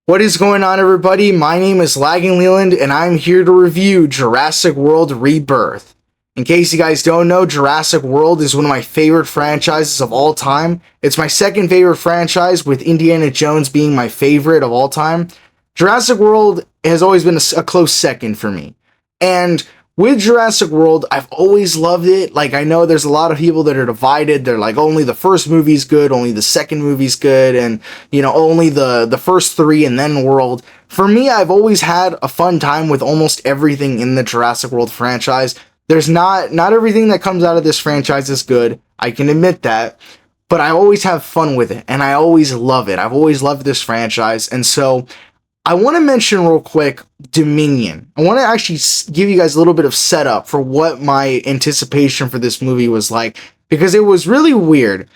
What is going on, everybody? My name is Lagging Leland, and I'm here to review Jurassic World Rebirth. In case you guys don't know, Jurassic World is one of my favorite franchises of all time. It's my second favorite franchise, with Indiana Jones being my favorite of all time. Jurassic World has always been a close second for me. And with Jurassic World, I've always loved it. Like, I know there's a lot of people that are divided. They're like, only the first movie's good, only the second movie's good, and, only the first three and then World. For me, I've always had a fun time with almost everything in the Jurassic World franchise. There's not everything that comes out of this franchise is good. I can admit that. But I always have fun with it, and I always love it. I've always loved this franchise, and so I want to mention real quick Dominion. I want to actually give you guys a little bit of setup for what my anticipation for this movie was like, because it was really weird.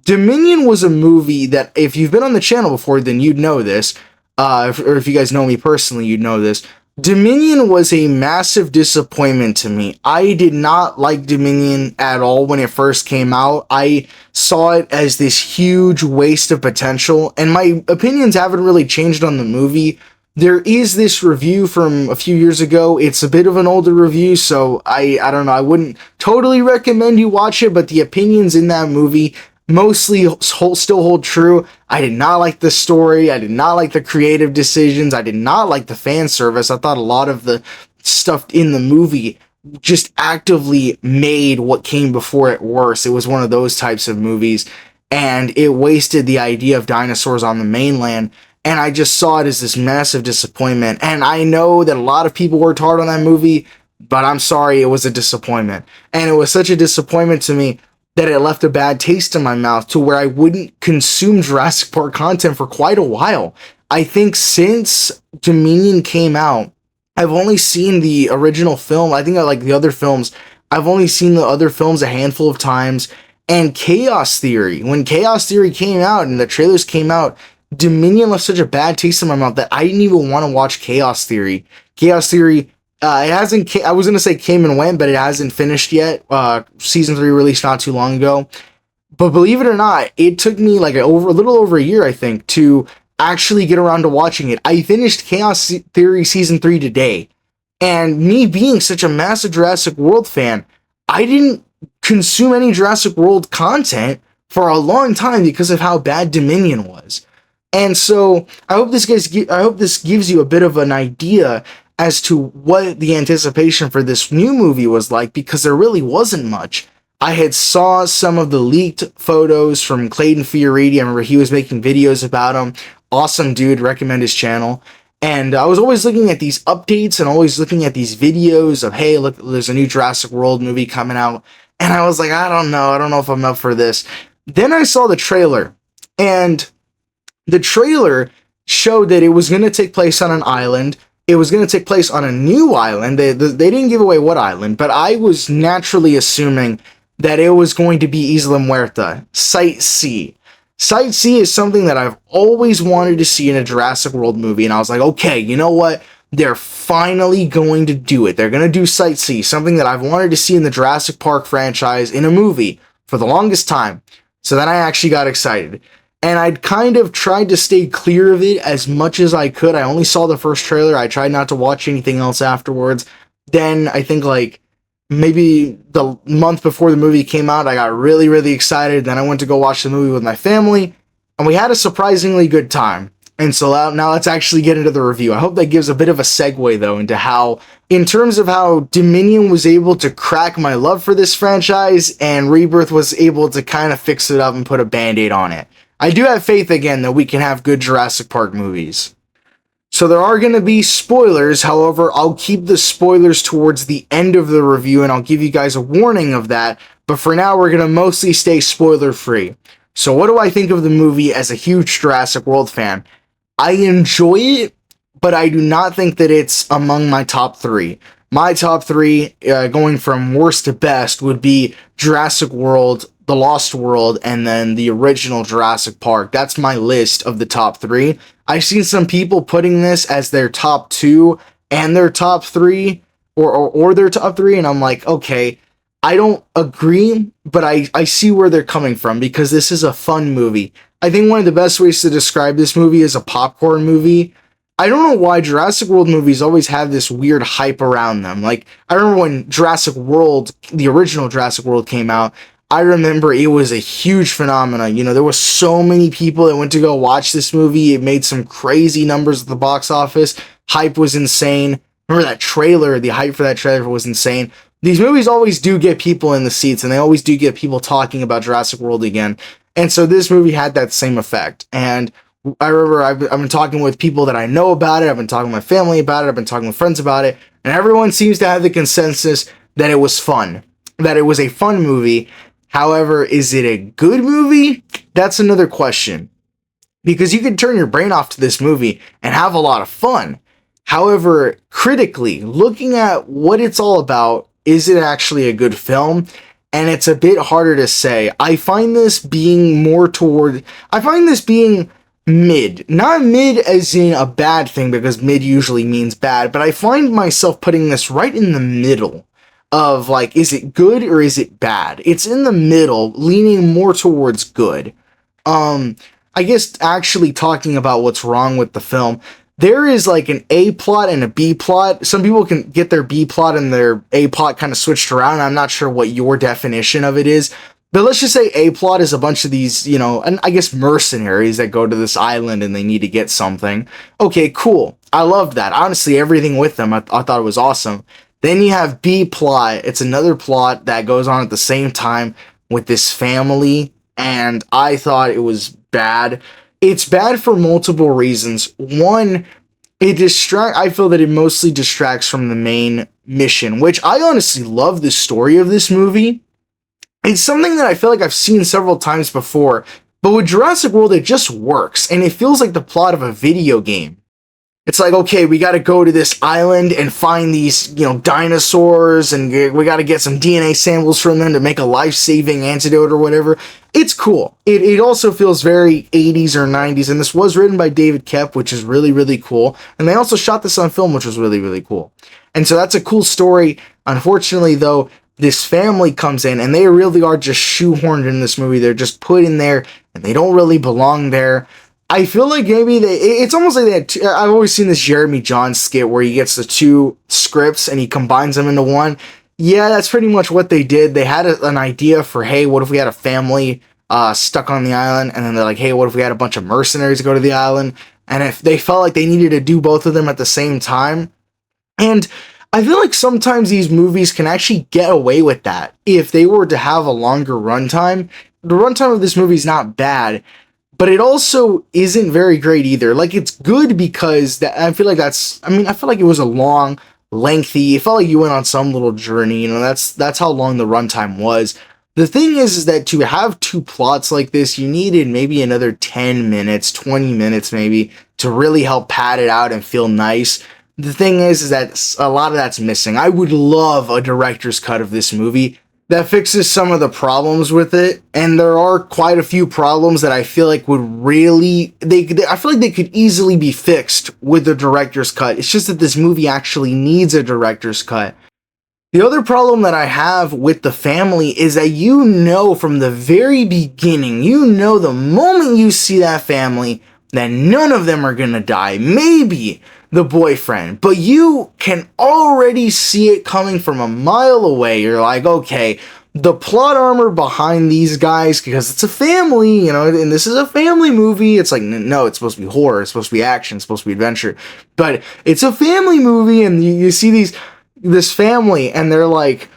Dominion was a movie that, if you've been on the channel before, then you'd know this, or if you guys know me personally, you'd know this. Dominion was a massive disappointment to me. I did not like Dominion at all when it first came out. I saw it as this huge waste of potential, and my opinions haven't really changed on the movie. There is this review from a few years ago. It's a bit of an older review, so I don't know. I wouldn't totally recommend you watch it, but the opinions in that movie mostly still hold true. I did not like the story. I did not like the creative decisions. I did not like the fan service. I thought a lot of the stuff in the movie just actively made what came before it worse. It was one of those types of movies, and it wasted the idea of dinosaurs on the mainland. And I just saw it as this massive disappointment. And I know that a lot of people worked hard on that movie, but I'm sorry, it was a disappointment. And it was such a disappointment to me that it left a bad taste in my mouth, to where I wouldn't consume Jurassic Park content for quite a while. I think since Dominion came out, I've only seen the original film. I think I like the other films. I've only seen the other films a handful of times. And Chaos Theory, when Chaos Theory came out and the trailers came out, Dominion left such a bad taste in my mouth that I didn't even want to watch Chaos Theory. Chaos Theory, it hasn't, I was going to say came and went, but it hasn't finished yet. Season 3 released not too long ago. But believe it or not, it took me like a little over a year, I think, to actually get around to watching it. I finished Chaos Theory Season 3 today. And me being such a massive Jurassic World fan, I didn't consume any Jurassic World content for a long time because of how bad Dominion was. And so I hope this gives you a bit of an idea as to what the anticipation for this new movie was like, because there really wasn't much. I had saw some of the leaked photos from Clayton Fioriti. I remember he was making videos about him. Awesome dude, recommend his channel. And I was always looking at these updates and always looking at these videos of, hey, look, there's a new Jurassic World movie coming out. And I was like, I don't know if I'm up for this. Then I saw the trailer, and the trailer showed that it was going to take place on an island. It was going to take place on a new island. They didn't give away what island, but I was naturally assuming that it was going to be Isla Muerta, Site C. Site C is something that I've always wanted to see in a Jurassic World movie, and I was like, okay, you know what? They're finally going to do it. They're going to do Site C, something that I've wanted to see in the Jurassic Park franchise in a movie for the longest time. So then I actually got excited. And I'd kind of tried to stay clear of it as much as I could. I only saw the first trailer. I tried not to watch anything else afterwards. Then I think like maybe the month before the movie came out, I got really, really excited. Then I went to go watch the movie with my family, and we had a surprisingly good time. And so now let's actually get into the review. I hope that gives a bit of a segue, though, into how, in terms of how Dominion was able to crack my love for this franchise, and Rebirth was able to kind of fix it up and put a band-aid on it. I do have faith again that we can have good Jurassic Park movies. So there are going to be spoilers. However, I'll keep the spoilers towards the end of the review, and I'll give you guys a warning of that. But for now, we're going to mostly stay spoiler-free. So what do I think of the movie as a huge Jurassic World fan? I enjoy it, but I do not think that it's among my top 3. My top 3, going from worst to best, would be Jurassic World, The Lost World, and then the original Jurassic Park. That's my list of the top 3. I've seen some people putting this as their top 2 and their top 3, or their top 3, and I'm like, okay, I don't agree, but I see where they're coming from, because this is a fun movie. I think one of the best ways to describe this movie is a popcorn movie. I don't know why Jurassic World movies always have this weird hype around them. Like, I remember when Jurassic World, the original Jurassic World came out, I remember it was a huge phenomenon. You know, there was so many people that went to go watch this movie. It made some crazy numbers at the box office. Hype was insane. Remember that trailer, the hype for that trailer was insane. These movies always do get people in the seats, and they always do get people talking about Jurassic World again. And so this movie had that same effect. And I remember I've been talking with people that I know about it. I've been talking with my family about it. I've been talking with friends about it. And everyone seems to have the consensus that it was fun, that it was a fun movie. However, is it a good movie? That's another question. Because you can turn your brain off to this movie and have a lot of fun. However, critically, looking at what it's all about, is it actually a good film? And it's a bit harder to say. I find this being mid. Not mid as in a bad thing, because mid usually means bad, but I find myself putting this right in the middle of, like, is it good or is it bad? It's in the middle, leaning more towards good. I guess actually talking about what's wrong with the film, there is like an A plot and a B plot. Some people can get their B plot and their A plot kind of switched around. I'm not sure what your definition of it is, but let's just say A plot is a bunch of these, you know, and I guess mercenaries that go to this island and they need to get something. Okay, cool. I loved that. Honestly, everything with them, I thought it was awesome. Then you have B plot. It's another plot that goes on at the same time with this family, and I thought it was bad. It's bad for multiple reasons. One, I feel that it mostly distracts from the main mission, which I honestly love the story of this movie. It's something that I feel like I've seen several times before, but with Jurassic World, it just works, and it feels like the plot of a video game. It's like, okay, we gotta go to this island and find these, you know, dinosaurs, and we gotta get some DNA samples from them to make a life-saving antidote or whatever. It's cool. It also feels very 80s or 90s, and this was written by David Koepp, which is really, really cool. And they also shot this on film, which was really, really cool. And so that's a cool story. Unfortunately, though, this family comes in, and they really are just shoehorned in this movie. They're just put in there, and they don't really belong there. I feel like maybe it's almost like that. I've always seen this Jeremy Jahns skit where he gets the two scripts and he combines them into one. Yeah, that's pretty much what they did. They had an idea for, hey, what if we had a family stuck on the island? And then they're like, hey, what if we had a bunch of mercenaries go to the island? And if they felt like they needed to do both of them at the same time. And I feel like sometimes these movies can actually get away with that if they were to have a longer runtime. The runtime of this movie is not bad, but it also isn't very great either. Like, it's good because I feel like it was a long, lengthy, it felt like you went on some little journey, you know, that's how long the runtime was. The thing is that to have two plots like this, you needed maybe another 10 minutes, 20 minutes maybe, to really help pad it out and feel nice. The thing is that a lot of that's missing. I would love a director's cut of this movie that fixes some of the problems with it, and there are quite a few problems that I feel like would really, I feel like they could easily be fixed with the director's cut. It's just that this movie actually needs a director's cut. The other problem that I have with the family is that, you know, from the very beginning, you know, the moment you see that family, that none of them are gonna die. Maybe the boyfriend, but you can already see it coming from a mile away. You're like, okay, the plot armor behind these guys, because it's a family, you know, and this is a family movie. It's like, no, it's supposed to be horror, it's supposed to be action, it's supposed to be adventure, but it's a family movie, and you see this family, and they're like,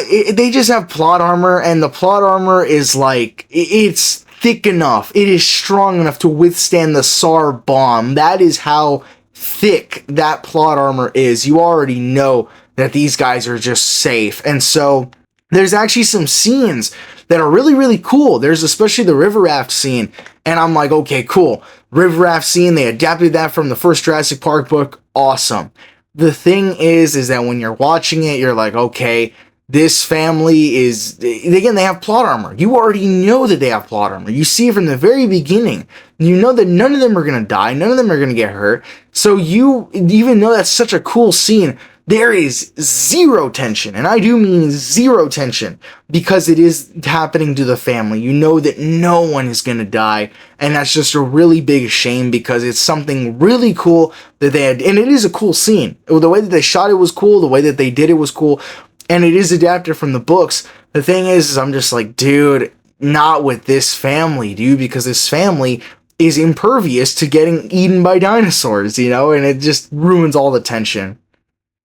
they just have plot armor, and the plot armor is like, it's thick enough, it is strong enough to withstand the SAR bomb. That is how thick that plot armor is. You already know that these guys are just safe. And so there's actually some scenes that are really, really cool. There's especially the river raft scene, and I'm like, okay, cool. River raft scene, they adapted that from the first Jurassic Park book. Awesome. The thing is that when you're watching it, you're like, okay, this family is, again, they have plot armor. You already know that they have plot armor. You see it from the very beginning. You know that none of them are going to die. None of them are going to get hurt. So you, even though that's such a cool scene, there is zero tension, and I do mean zero tension, because it is happening to the family. You know that no one is going to die, and that's just a really big shame, because it's something really cool that they had, and it is a cool scene. The way that they shot it was cool, the way that they did it was cool, and it is adapted from the books. The thing is I'm just like, dude, not with this family, dude, because this family is impervious to getting eaten by dinosaurs, you know, and it just ruins all the tension.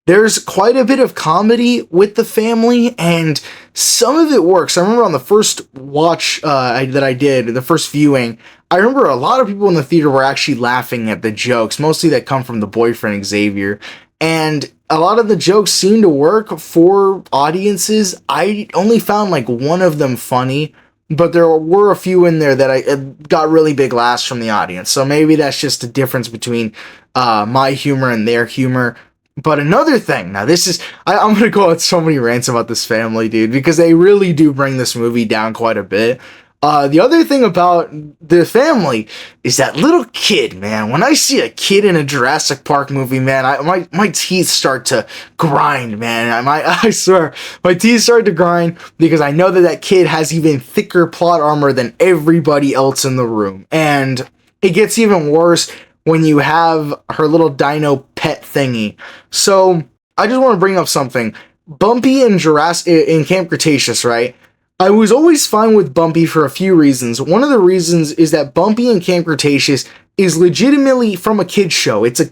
There's quite a bit of comedy with the family, and some of it works. I remember on the first watch that I did, the first viewing, I remember a lot of people in the theater were actually laughing at the jokes, mostly that come from the boyfriend Xavier, and a lot of the jokes seem to work for audiences. I only found like one of them funny, but there were a few in there that I got really big laughs from the audience. So maybe that's just a difference between my humor and their humor. But another thing, now this is, I'm going to go on so many rants about this family, dude, because they really do bring this movie down quite a bit. The other thing about the family is that little kid, man. When I see a kid in a Jurassic Park movie, man, my teeth start to grind, man. I swear, my teeth start to grind, because I know that kid has even thicker plot armor than everybody else in the room. And it gets even worse when you have her little dino pet thingy. So I just want to bring up something. Bumpy in Camp Cretaceous, right? I was always fine with Bumpy for a few reasons. One of the reasons is that Bumpy in Camp Cretaceous is legitimately from a kid's show. It's a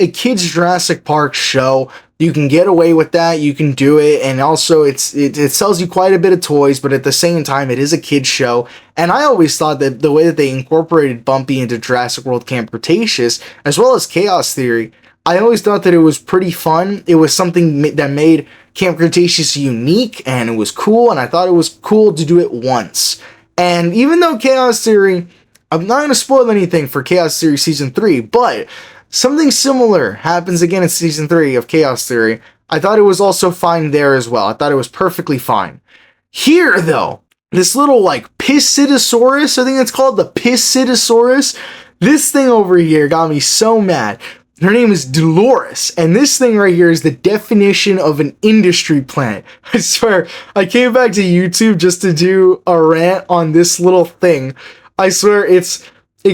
kid's Jurassic Park show. You can get away with that. You can do it. And also it sells you quite a bit of toys, but at the same time, it is a kid's show. And I always thought that the way that they incorporated Bumpy into Jurassic World Camp Cretaceous, as well as Chaos Theory, I always thought that it was pretty fun. It was something that made Camp Cretaceous unique, and it was cool, and I thought it was cool to do it once. And even though Chaos Theory, I'm not going to spoil anything for Chaos Theory Season 3, but something similar happens again in Season 3 of Chaos Theory. I thought it was also fine there as well. I thought it was perfectly fine. Here, though, this little, like, Pisidosaurus, I think it's called, the Pisidosaurus, this thing over here got me so mad. Her name is Dolores, and this thing right here is the definition of an industry plant. I swear, I came back to YouTube just to do a rant on this little thing. I swear, it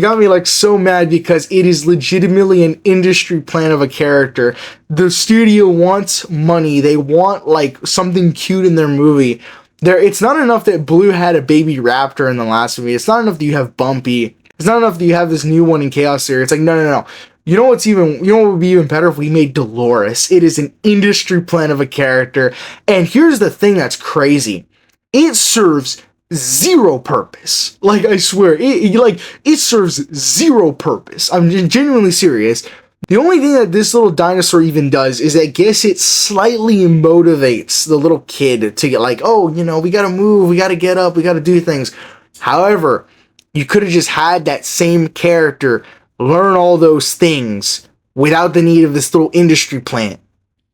got me like so mad, because it is legitimately an industry plant of a character. The studio wants money. They want like something cute in their movie. It's not enough that Blue had a baby raptor in the last movie. It's not enough that you have Bumpy. It's not enough that you have this new one in Chaos Theory. It's like, no. You know what would be even better if we made Dolores? It is an industry plant of a character. And here's the thing that's crazy. It serves zero purpose. Like, I swear, it serves zero purpose. I'm genuinely serious. The only thing that this little dinosaur even does is, I guess, it slightly motivates the little kid to get like, oh, you know, we gotta move, we gotta get up, we gotta do things. However, you could have just had that same character learn all those things without the need of this little industry plant.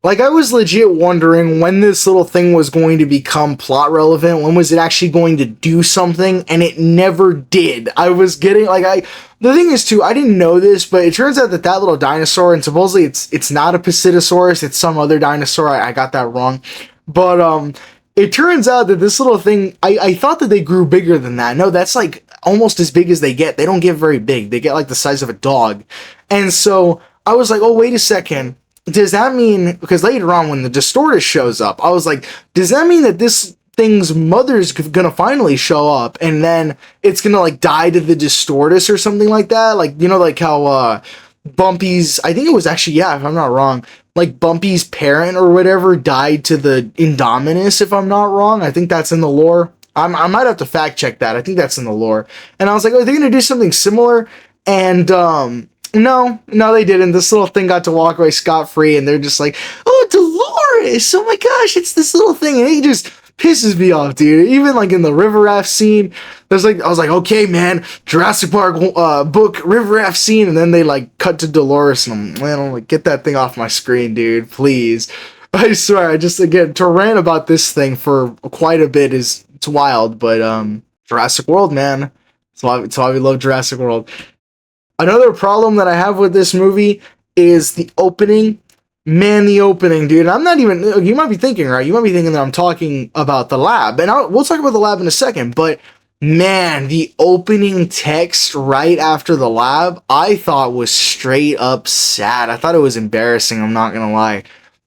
Like, I was legit wondering when this little thing was going to become plot relevant, when was it actually going to do something, and it never did. I was getting, the thing is too, I didn't know this, but it turns out that little dinosaur, and supposedly it's not a Pisidosaurus, it's some other dinosaur, I got that wrong, but, it turns out that this little thing, I thought that they grew bigger than that. No, that's like almost as big as they get. They don't get very big. They get like the size of a dog. And so I was like, oh, wait a second. Does that mean, because later on when the Distortus shows up, I was like, does that mean that this thing's mother's gonna finally show up, and then it's gonna like die to the Distortus or something like that? Like, you know, like how Bumpy's, I think it was actually, yeah, if I'm not wrong, like Bumpy's parent or whatever died to the Indominus, if I'm not wrong. I think that's in the lore. I might have to fact check that. I think that's in the lore. And I was like, oh, they're gonna do something similar? And no, they didn't. This little thing got to walk away scot-free, and they're just like, oh, Dolores, oh my gosh, it's this little thing, and it just pisses me off, dude. Even like in the river raft scene, I was like, okay, man, Jurassic Park book river raft scene, and then they like cut to Dolores, and I'm like, get that thing off my screen, dude, please. I swear, I just, again, to rant about this thing for quite a bit it's wild, but Jurassic World, man, it's why we love Jurassic World. Another problem that I have with this movie is the opening. Man, the opening, dude. I'm not even. You might be thinking, right? You might be thinking that I'm talking about the lab, and we'll talk about the lab in a second. But man, the opening text right after the lab, I thought was straight up sad. I thought it was embarrassing. I'm not gonna lie,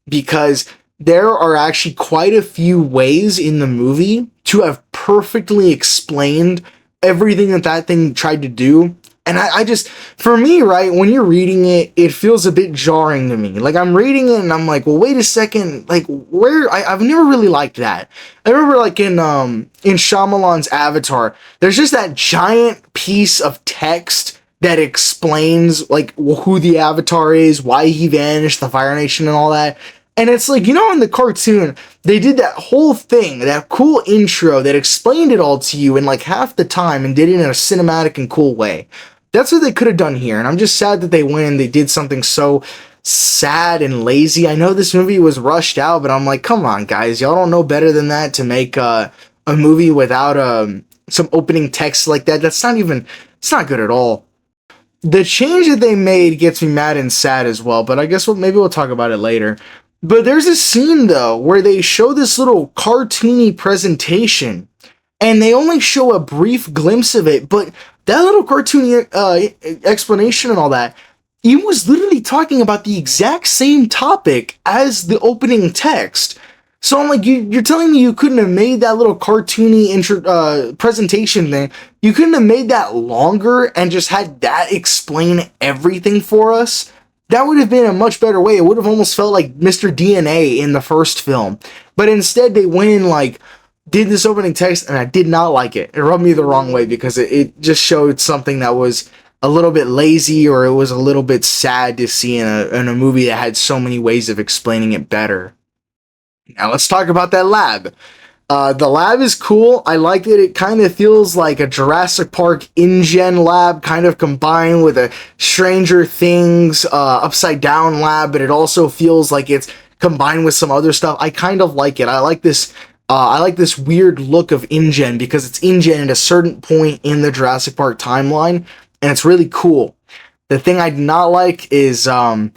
because there are actually quite a few ways in the movie to have perfectly explained everything that thing tried to do. And I just, for me, right, when you're reading it, it feels a bit jarring to me. Like, I'm reading it and I'm like, well, wait a second, like, I've never really liked that. I remember, like, in Shyamalan's Avatar, there's just that giant piece of text that explains, like, who the Avatar is, why he vanished, the Fire Nation and all that. And it's like, you know, in the cartoon, they did that whole thing, that cool intro that explained it all to you in like half the time and did it in a cinematic and cool way. That's what they could have done here. And I'm just sad that they went and they did something so sad and lazy. I know this movie was rushed out, but I'm like, come on, guys. Y'all don't know better than that to make a movie without some opening text like that. That's not even, it's not good at all. The change that they made gets me mad and sad as well, but I guess maybe we'll talk about it later. But there's a scene, though, where they show this little cartoony presentation, and they only show a brief glimpse of it, but that little cartoony explanation and all that, it was literally talking about the exact same topic as the opening text. So I'm like, you're telling me you couldn't have made that little cartoony presentation thing, you couldn't have made that longer and just had that explain everything for us? That would have been a much better way. It would have almost felt like Mr. DNA in the first film. But instead, they went and, like, did this opening text, and I did not like it. It rubbed me the wrong way because it just showed something that was a little bit lazy, or it was a little bit sad to see in a movie that had so many ways of explaining it better. Now, let's talk about that lab. The lab is cool. I like that it kind of feels like a Jurassic Park InGen lab, kind of combined with a Stranger Things upside down lab, but it also feels like it's combined with some other stuff. I kind of like it. I like this weird look of InGen because it's InGen at a certain point in the Jurassic Park timeline, and it's really cool. The thing I do not like is, the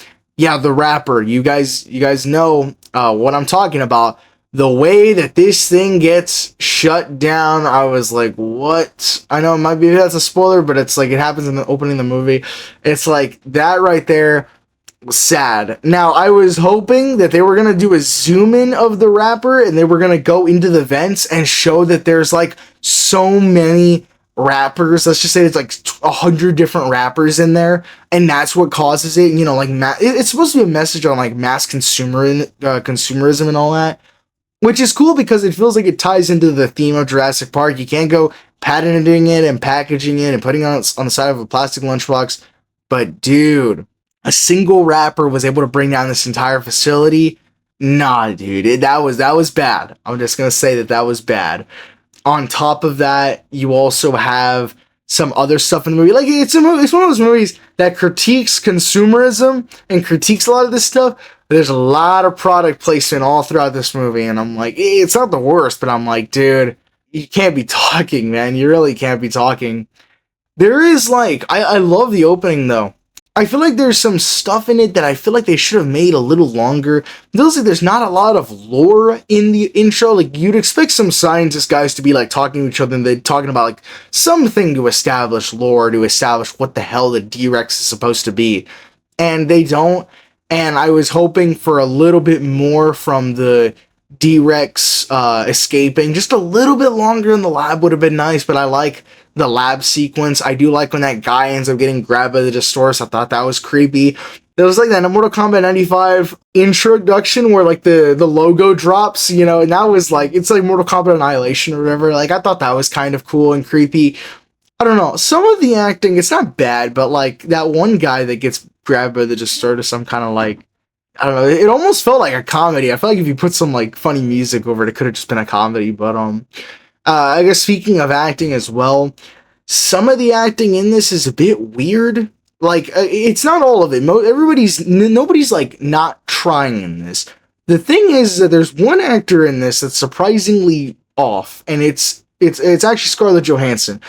rapper. You guys know what I'm talking about. The way that this thing gets shut down, I was like, what? I know it might be, that's a spoiler, but it's like, it happens in the opening of the movie. It's like, that right there was sad. Now, I was hoping that they were going to do a zoom in of the rapper, and they were going to go into the vents and show that there's like so many rappers. Let's just say it's like 100 different rappers in there, and that's what causes it. You know, like, it's supposed to be a message on like mass consumerism and all that. Which is cool because it feels like it ties into the theme of Jurassic Park. You can't go patenting it and packaging it and putting it on the side of a plastic lunchbox. But dude, a single rapper was able to bring down this entire facility. Nah, dude, that was bad. I'm just gonna say that was bad. On top of that, you also have some other stuff in the movie. Like, it's one of those movies that critiques consumerism and critiques a lot of this stuff. There's a lot of product placement all throughout this movie, and I'm like, it's not the worst, but I'm like, dude, you can't be talking, man. You really can't be talking. There is, like, I love the opening, though. I feel like there's some stuff in it that I feel like they should have made a little longer. There's not a lot of lore in the intro. Like, you'd expect some scientist guys to be, like, talking to each other, and they're talking about, like, something to establish lore, to establish what the hell the D-Rex is supposed to be. And they don't. And I was hoping for a little bit more from the D-Rex escaping. Just a little bit longer in the lab would have been nice, but I like the lab sequence. I do like when that guy ends up getting grabbed by the Destoris. I thought that was creepy. There was like that in Mortal Kombat 95 introduction where like the logo drops, you know, and that was like, it's like Mortal Kombat Annihilation or whatever. Like, I thought that was kind of cool and creepy. I don't know. Some of the acting, it's not bad, but like that one guy that gets grabbed by the Destoris, I'm kind of like, I don't know. It almost felt like a comedy. I feel like if you put some like funny music over it, it could have just been a comedy. But I guess speaking of acting as well, some of the acting in this is a bit weird. Like, it's not all of it. Nobody's like not trying in this. The thing is that there's one actor in this that's surprisingly off, and it's actually Scarlett Johansson.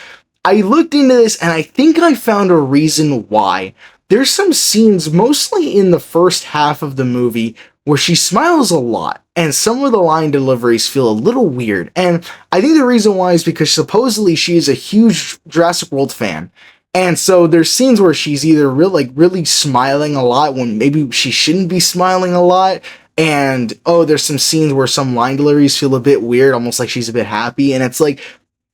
I looked into this and I think I found a reason why. there's some scenes, mostly in the first half of the movie, where she smiles a lot, and some of the line deliveries feel a little weird. And I think the reason why is because supposedly she is a huge Jurassic World fan. And so there's scenes where she's either really smiling a lot when maybe she shouldn't be smiling a lot. And there's some scenes where some line deliveries feel a bit weird, almost like she's a bit happy. And it's like,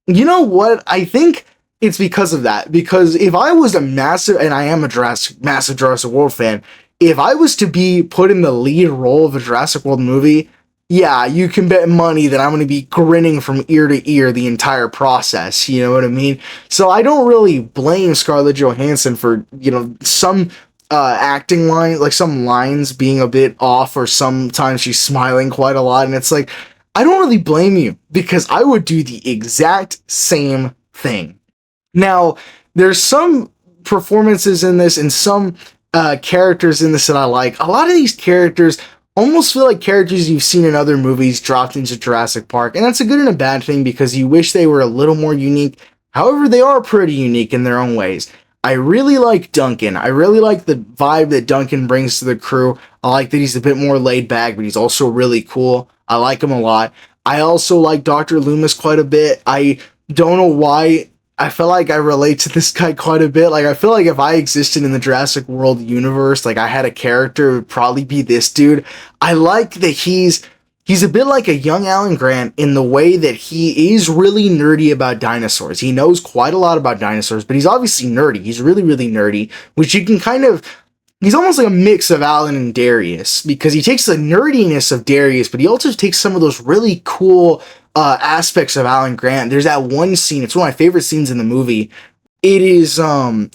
you know what? I think it's because of that. Because if I was a massive, and I am a massive Jurassic World fan, if I was to be put in the lead role of a Jurassic World movie, yeah, you can bet money that I'm going to be grinning from ear to ear the entire process. You know what I mean? So I don't really blame Scarlett Johansson for, some acting line, like some lines being a bit off, or sometimes she's smiling quite a lot. And it's like, I don't really blame you, because I would do the exact same thing. Now, there's some performances in this and some characters in this that I like. A lot of these characters almost feel like characters you've seen in other movies dropped into Jurassic Park, and that's a good and a bad thing, because you wish they were a little more unique. However, they are pretty unique in their own ways. I really like Duncan. I really like the vibe that Duncan brings to the crew. I like that he's a bit more laid back, but he's also really cool. I like him a lot. I also like Dr. Loomis quite a bit. I don't know why. I feel like I relate to this guy quite a bit. Like, I feel like if I existed in the Jurassic World universe, like I had a character, it would probably be this dude. I like that he's a bit like a young Alan Grant in the way that he is really nerdy about dinosaurs. He knows quite a lot about dinosaurs, but he's obviously nerdy. He's really, really nerdy, which you can he's almost like a mix of Alan and Darius, because he takes the nerdiness of Darius, but he also takes some of those really cool aspects of Alan Grant. There's that one scene, it's one of my favorite scenes in the movie. It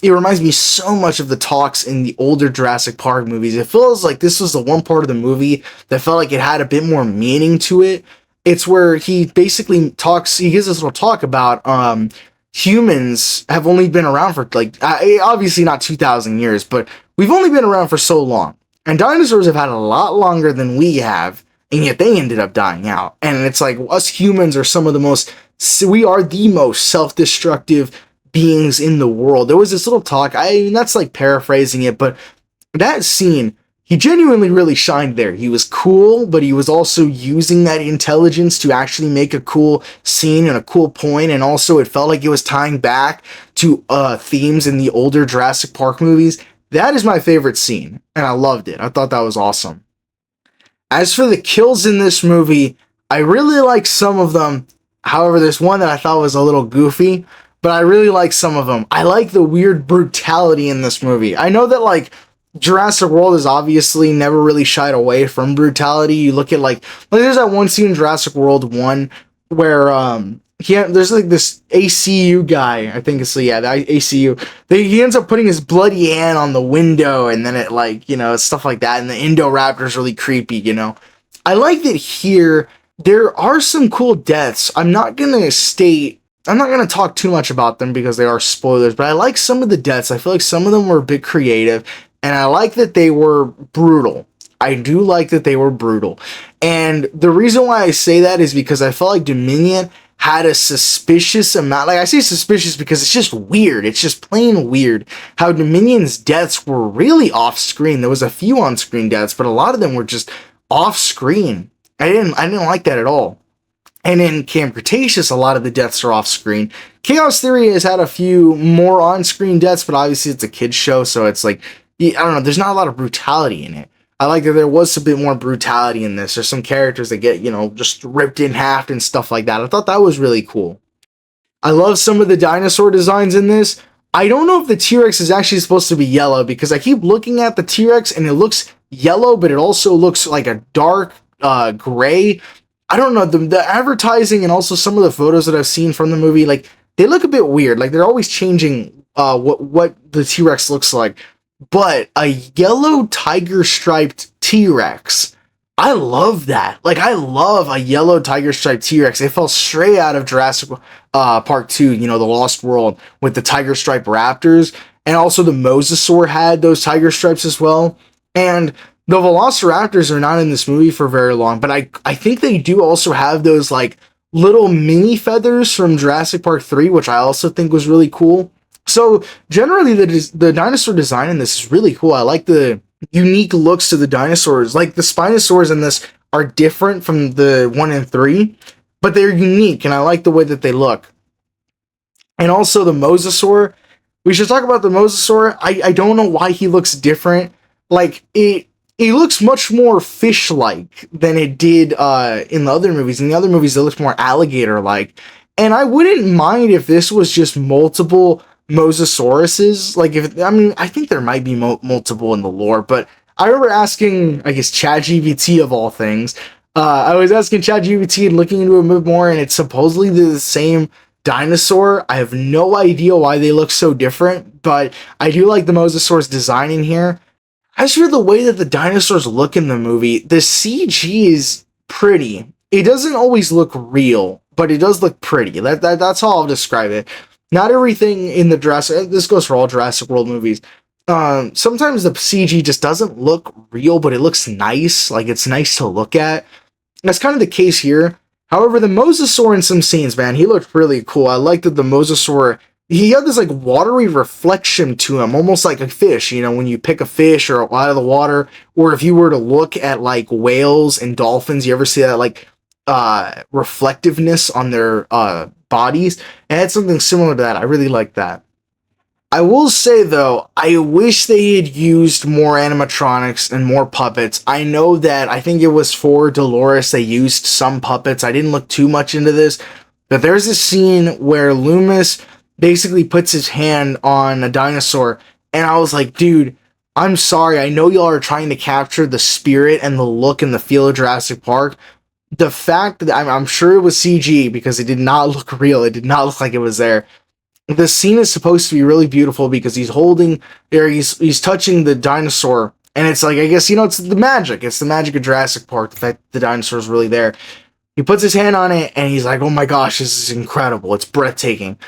reminds me so much of the talks in the older Jurassic Park movies. It feels like this was the one part of the movie that felt like it had a bit more meaning to it. It's where he basically he gives this little talk about humans have only been around for obviously not 2,000 years, but we've only been around for so long. And dinosaurs have had a lot longer than we have, and yet they ended up dying out. And it's like, us humans are we are the most self-destructive beings in the world. There was this little talk, that's like paraphrasing it, but that scene, he genuinely really shined there. He was cool, but he was also using that intelligence to actually make a cool scene and a cool point, and also it felt like it was tying back to themes in the older Jurassic Park movies. That is my favorite scene, and I loved it. I thought that was awesome. As for the kills in this movie, I really like some of them. However, there's one that I thought was a little goofy, but I really like some of them. I like the weird brutality in this movie. I know that, Jurassic World has obviously never really shied away from brutality. You look at, there's that one scene in Jurassic World 1 where, there's this ACU guy, I think it's, the ACU. He ends up putting his bloody hand on the window, and then it, stuff like that, and the Indoraptor's really creepy, I like that here, there are some cool deaths. I'm not gonna talk too much about them because they are spoilers, but I like some of the deaths. I feel like some of them were a bit creative, and I like that they were brutal. I do like that they were brutal. And the reason why I say that is because I felt like Dominion had a suspicious amount. I say suspicious because it's just weird. It's just plain weird how Dominion's deaths were really off screen. There was a few on screen deaths, but a lot of them were just off screen. I didn't like that at all. And in Camp Cretaceous, a lot of the deaths are off screen. Chaos Theory has had a few more on screen deaths, but obviously it's a kid's show, so it's I don't know, there's not a lot of brutality in it. I like that there was a bit more brutality in this. There's some characters that get, just ripped in half and stuff like that. I thought that was really cool. I love some of the dinosaur designs in this. I don't know if the T-Rex is actually supposed to be yellow, because I keep looking at the T-Rex and it looks yellow, but it also looks like a dark gray. I don't know, the advertising and also some of the photos that I've seen from the movie, they look a bit weird. They're always changing what the T-Rex looks like. But a yellow tiger-striped T-Rex, I love that. I love a yellow tiger-striped T-Rex. It fell straight out of Jurassic Park 2, the Lost World, with the tiger-striped raptors. And also the Mosasaur had those tiger stripes as well. And the Velociraptors are not in this movie for very long, but I think they do also have those, little mini feathers from Jurassic Park 3, which I also think was really cool. So generally, the dinosaur design in this is really cool. I like the unique looks to the dinosaurs. Like the Spinosaurs in this are different from the one in three, but they're unique, and I like the way that they look. And also the Mosasaur. We should talk about the Mosasaur. I don't know why he looks different. Like it looks much more fish-like than it did in the other movies. In the other movies, it looks more alligator-like. And I wouldn't mind if this was just multiple Mosasauruses. Like, I think there might be multiple in the lore, but I remember asking, I guess, ChatGPT of all things. I was asking ChatGPT and looking into it a bit more, and it's supposedly the same dinosaur. I have no idea why they look so different, but I do like the Mosasaur's design in here. As for the way that the dinosaurs look in the movie, the CG is pretty. It doesn't always look real, but it does look pretty. That's how I'll describe it. Not everything in the Jurassic... This goes for all Jurassic World movies. Sometimes the CG just doesn't look real, but it looks nice. Like, it's nice to look at. That's kind of the case here. However, the Mosasaur in some scenes, man, he looked really cool. I liked that the Mosasaur... He had this, like, watery reflection to him, almost like a fish, you know, when you pick a fish or out of the water, or if you were to look at, like, whales and dolphins, you ever see that, like, reflectiveness on their bodies? It had something similar to that. I really liked that. I will say, though, I wish they had used more animatronics and more puppets. I know that, I think it was for Dolores, they used some puppets. I didn't look too much into this, but there's a scene where Loomis basically puts his hand on a dinosaur, and I was like, dude, I'm sorry, I know y'all are trying to capture the spirit and the look and the feel of Jurassic Park. The fact that I'm sure it was CG because it did not look real, it did not look like it was there. The scene is supposed to be really beautiful because he's holding, or he's touching the dinosaur, and it's like, I guess, you know, it's the magic of Jurassic Park, the fact that the dinosaur is really there. He puts his hand on it, and he's like, oh my gosh, this is incredible, it's breathtaking.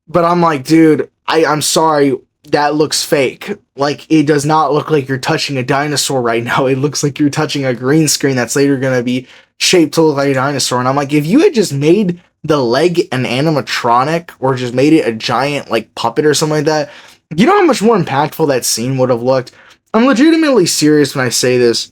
But I'm like, dude, I'm sorry, that looks fake. Like, it does not look like you're touching a dinosaur right now. It looks like you're touching a green screen that's later going to be shaped to look like a dinosaur. And I'm like, if you had just made the leg an animatronic, or just made it a giant, like, puppet or something like that, you know how much more impactful that scene would have looked? I'm legitimately serious when I say this.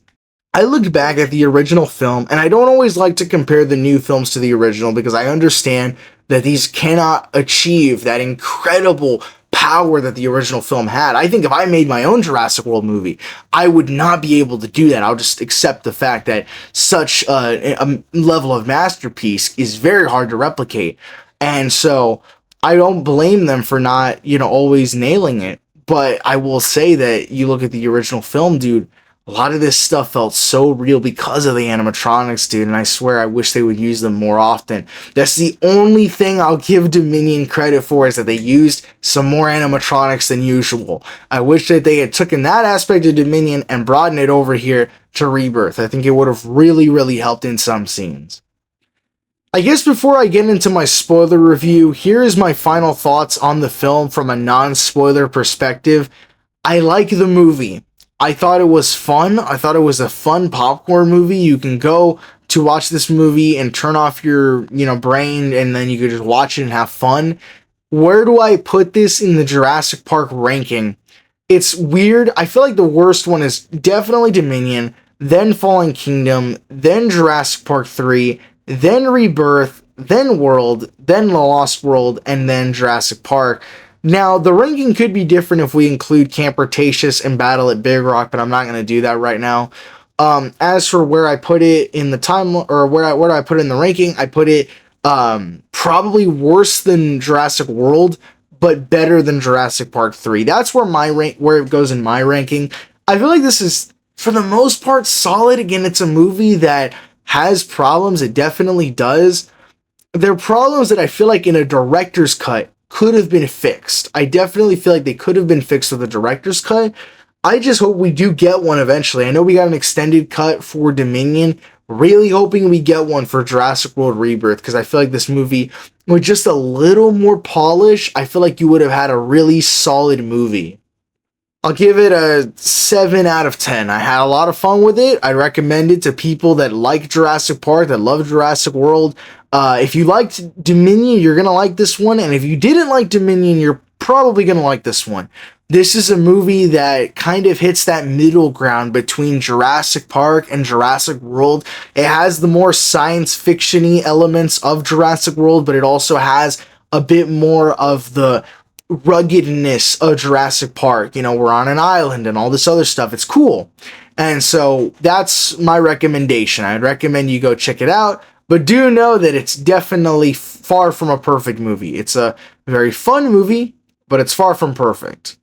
I looked back at the original film, and I don't always like to compare the new films to the original, because I understand that these cannot achieve that incredible power that the original film had. I think if I made my own Jurassic World movie, I would not be able to do that. I'll just accept the fact that such a level of masterpiece is very hard to replicate. And so I don't blame them for not, you know, always nailing it. But I will say that you look at the original film, dude, a lot of this stuff felt so real because of the animatronics, dude, and I swear I wish they would use them more often. That's the only thing I'll give Dominion credit for, is that they used some more animatronics than usual. I wish that they had taken that aspect of Dominion and broadened it over here to Rebirth. I think it would have really, really helped in some scenes. I guess before I get into my spoiler review, here is my final thoughts on the film from a non-spoiler perspective. I like the movie. I thought it was fun. I thought it was a fun popcorn movie. You can go to watch this movie and turn off your, you know, brain, and then you can just watch it and have fun. Where do I put this in the Jurassic Park ranking? It's weird. I feel like the worst one is definitely Dominion, then Fallen Kingdom, then Jurassic Park 3, then Rebirth, then World, then The Lost World, and then Jurassic Park. Now, the ranking could be different if we include Camp Cretaceous and Battle at Big Rock, but I'm not going to do that right now. As for where I put it in the time, or where do I put it in the ranking, I put it probably worse than Jurassic World, but better than Jurassic Park 3. That's where where it goes in my ranking. I feel like this is, for the most part, solid. Again, it's a movie that has problems. It definitely does. There are problems that I feel like in a director's cut could have been fixed. I definitely feel like they could have been fixed with a director's cut. I just hope we do get one eventually. I know we got an extended cut for Dominion. Really hoping we get one for Jurassic World Rebirth, because I feel like this movie, with just a little more polish, I feel like you would have had a really solid movie. I'll give it a 7 out of 10. I had a lot of fun with it. I recommend it to people that like Jurassic Park, that love Jurassic World. If you liked Dominion, you're going to like this one. And if you didn't like Dominion, you're probably going to like this one. This is a movie that kind of hits that middle ground between Jurassic Park and Jurassic World. It has the more science fiction-y elements of Jurassic World, but it also has a bit more of the ruggedness of Jurassic Park. You know, we're on an island and all this other stuff. It's cool. And so that's my recommendation. I'd recommend you go check it out, but do know that it's definitely far from a perfect movie. It's a very fun movie, but it's far from perfect.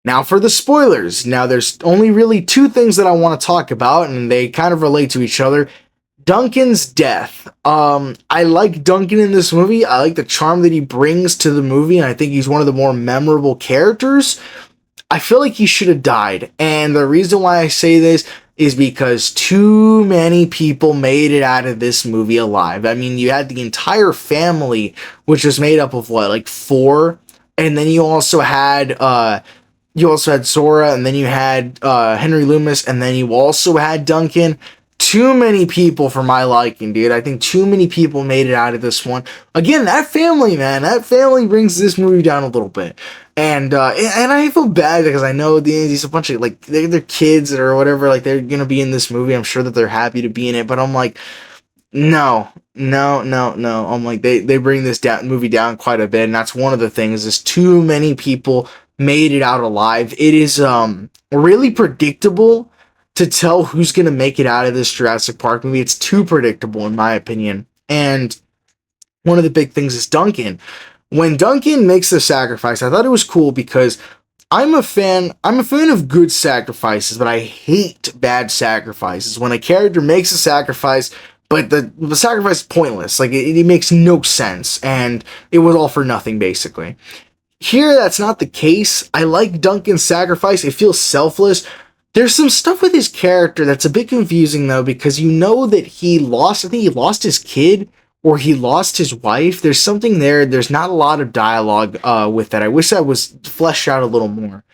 Now for the spoilers. Now there's only really two things that I want to talk about, and they kind of relate to each other. Duncan's death. I like Duncan in this movie. I like the charm that he brings to the movie, and I think he's one of the more memorable characters. I feel like he should have died, and the reason why I say this is because too many people made it out of this movie alive. I mean, you had the entire family, which was made up of what, like 4? And then you also had Zora, and then you had Henry Loomis, and then you also had Duncan. Too many people for my liking, dude. I think too many people made it out of this one. Again, that family, man, that family brings this movie down a little bit. And I feel bad because I know these a bunch of, like, they're kids or whatever, like, they're gonna be in this movie. I'm sure that they're happy to be in it, but I'm like, no. I'm like, they bring this movie down quite a bit, and that's one of the things, is too many people made it out alive. It is really predictable to tell who's gonna make it out of this Jurassic Park movie. It's too predictable, in my opinion. And one of the big things is Duncan. When Duncan makes the sacrifice, I thought it was cool because I'm a fan of good sacrifices, but I hate bad sacrifices. When a character makes a sacrifice, but the sacrifice is pointless. Like, it makes no sense, and it was all for nothing, basically. Here, that's not the case. I like Duncan's sacrifice. It feels selfless. There's some stuff with his character that's a bit confusing, though, because you know that I think he lost his kid, or he lost his wife. There's something there. There's not a lot of dialogue with that. I wish that was fleshed out a little more.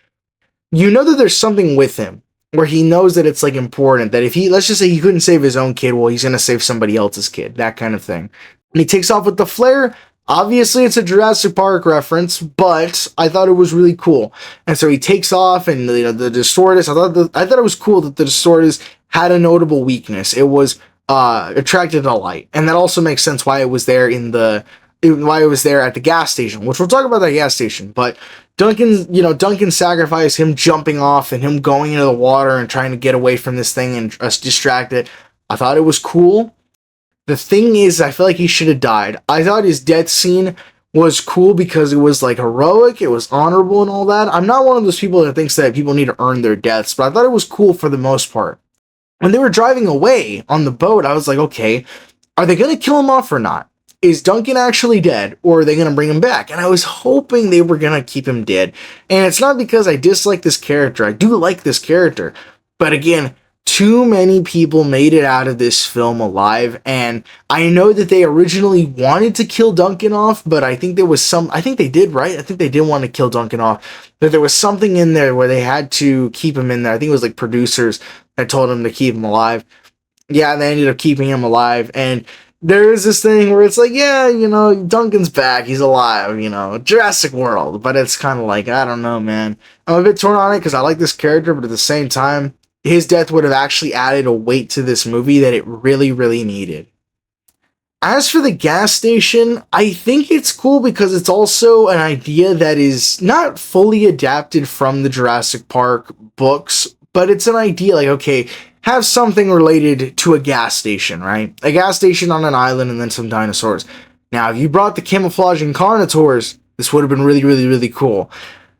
You know that there's something with him, where he knows that it's, like, important, that if let's just say he couldn't save his own kid, well, he's gonna save somebody else's kid, that kind of thing. And he takes off with the flare. Obviously, it's a Jurassic Park reference, but I thought it was really cool. And so he takes off, and the Distortus. I thought it was cool that the Distortus had a notable weakness. It was attracted to light, and that also makes sense why it was there at the gas station, which we'll talk about that gas station. But Duncan's sacrifice, him jumping off and him going into the water and trying to get away from this thing and distract it. I thought it was cool. The thing is, I feel like he should have died. I thought his death scene was cool because it was, like, heroic, it was honorable and all that. I'm not one of those people that thinks that people need to earn their deaths, but I thought it was cool for the most part. When they were driving away on the boat, I was like, okay, are they going to kill him off or not? Is Duncan actually dead, or are they going to bring him back? And I was hoping they were going to keep him dead. And it's not because I dislike this character. I do like this character. But again, too many people made it out of this film alive, and I know that they originally wanted to kill Duncan off, but I think they did, right? I think they did want to kill Duncan off, but there was something in there where they had to keep him in there. I think it was, like, producers that told him to keep him alive. Yeah, they ended up keeping him alive, and there is this thing where it's like, yeah, Duncan's back, he's alive, Jurassic World, but it's kind of like, I don't know, man. I'm a bit torn on it because I like this character, but at the same time, his death would have actually added a weight to this movie that it really, really needed. As for the gas station, I think it's cool because it's also an idea that is not fully adapted from the Jurassic Park books, but it's an idea like, okay, have something related to a gas station, right? A gas station on an island and then some dinosaurs. Now, if you brought the camouflaging carnivores, this would have been really, really, really cool.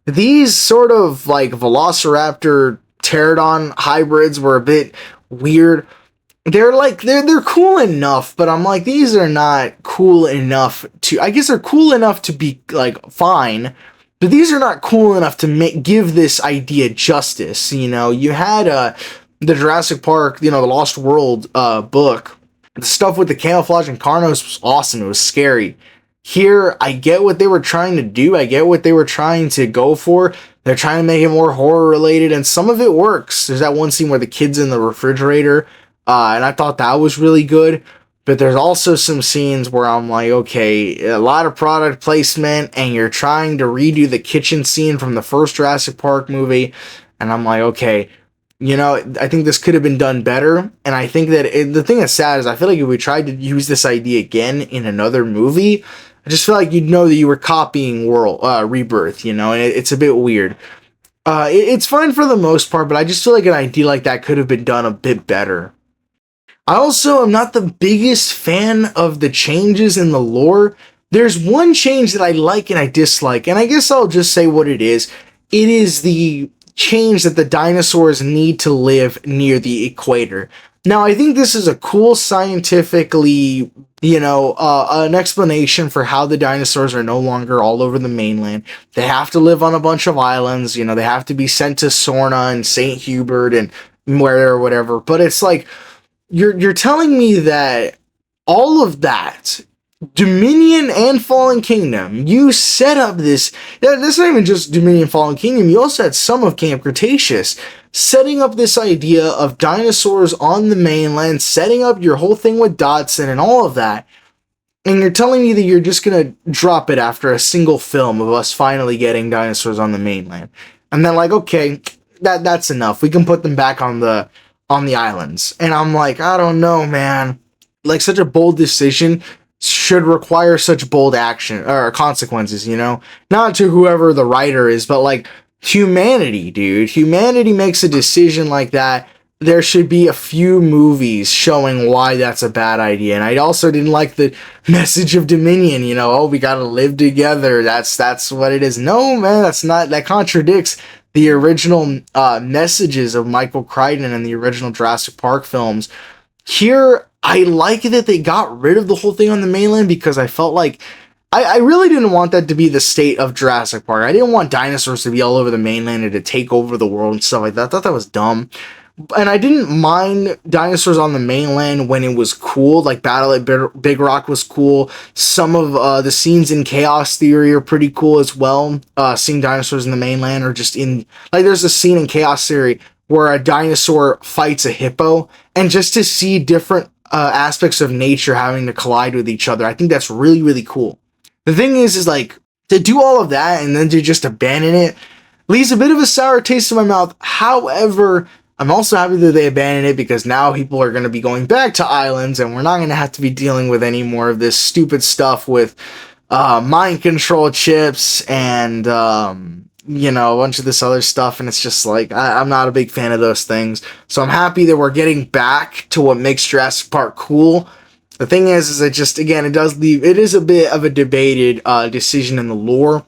These sort of, like, Velociraptor pterodon hybrids were a bit weird. They're cool enough, but I'm like, these are not cool enough to, I guess they're cool enough to be, like, fine, but these are not cool enough to give this idea justice. You had the Jurassic Park, the Lost World book. The stuff with the camouflage and carnos was awesome. It was scary. Here, I get what they were trying to do. I get what they were trying to go for. They're trying to make it more horror related, and some of it works. There's that one scene where the kid's in the refrigerator, and I thought that was really good. But there's also some scenes where I'm like, okay, a lot of product placement, and you're trying to redo the kitchen scene from the first Jurassic Park movie. And I'm like, okay, I think this could have been done better. And I think that the thing that's sad is I feel like if we tried to use this idea again in another movie, I just feel like you'd know that you were copying World Rebirth, and it's a bit weird. It's fine for the most part, but I just feel like an idea like that could have been done a bit better. I also am not the biggest fan of the changes in the lore. There's one change that I like and I dislike, and I guess I'll just say what it is. It is the change that the dinosaurs need to live near the equator. Now, I think this is a cool scientifically, an explanation for how the dinosaurs are no longer all over the mainland. They have to live on a bunch of islands, they have to be sent to Sorna and St. Hubert and whatever. But it's like, you're telling me that all of that, Dominion and Fallen Kingdom, you set up this. That's not even just Dominion Fallen Kingdom. You also had some of Camp Cretaceous setting up this idea of dinosaurs on the mainland, setting up your whole thing with Dodson and all of that. And you're telling me that you're just gonna drop it after a single film of us finally getting dinosaurs on the mainland. And then like, okay, that's enough. We can put them back on the islands. And I'm like, I don't know, man. Like, such a bold decision should require such bold action or consequences, not to whoever the writer is, but like humanity, dude. Humanity makes a decision like that. There should be a few movies showing why that's a bad idea. And I also didn't like the message of Dominion, oh, we gotta live together. That's what it is. No, man, that contradicts the original messages of Michael Crichton and the original Jurassic Park films. Here, I like that they got rid of the whole thing on the mainland because I felt like I really didn't want that to be the state of Jurassic Park. I didn't want dinosaurs to be all over the mainland and to take over the world and stuff like that. I thought that was dumb. And I didn't mind dinosaurs on the mainland when it was cool, like Battle at Big Rock was cool. Some of the scenes in Chaos Theory are pretty cool as well. Seeing dinosaurs in the mainland or just in, like, there's a scene in Chaos Theory where a dinosaur fights a hippo, and just to see different aspects of nature having to collide with each other, I think that's really, really cool. The thing is like, to do all of that and then to just abandon it leaves a bit of a sour taste in my mouth. However, I'm also happy that they abandoned it because now people are going to be going back to islands and we're not going to have to be dealing with any more of this stupid stuff with mind control chips and, a bunch of this other stuff. And it's just like, I'm not a big fan of those things. So I'm happy that we're getting back to what makes Jurassic Park cool. The thing is it just, again, it is a bit of a debated decision in the lore.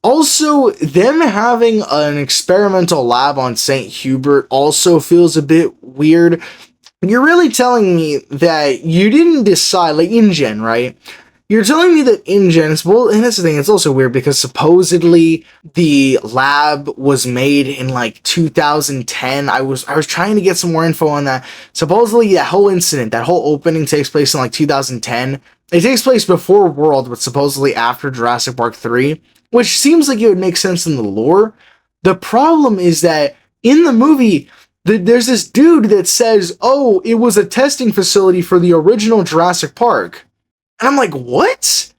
Also, them having an experimental lab on St. Hubert also feels a bit weird. You're really telling me that you didn't decide, like InGen, right? You're telling me that InGen, well, and that's the thing, it's also weird because supposedly the lab was made in like 2010. I was trying to get some more info on that. Supposedly that whole incident, that whole opening takes place in like 2010. It takes place before World, but supposedly after Jurassic Park 3, which seems like it would make sense in the lore. The problem is that in the movie, there's this dude that says, oh, it was a testing facility for the original Jurassic Park. And I'm like, what?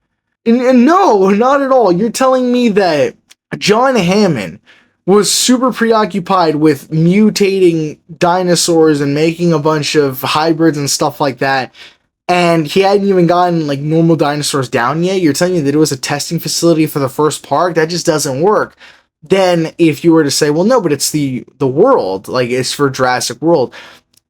And no, not at all. You're telling me that John Hammond was super preoccupied with mutating dinosaurs and making a bunch of hybrids and stuff like that, and he hadn't even gotten like normal dinosaurs down yet? You're telling me that it was a testing facility for the first park? That just doesn't work. Then if you were to say, well, no, but it's the world, like it's for Jurassic World.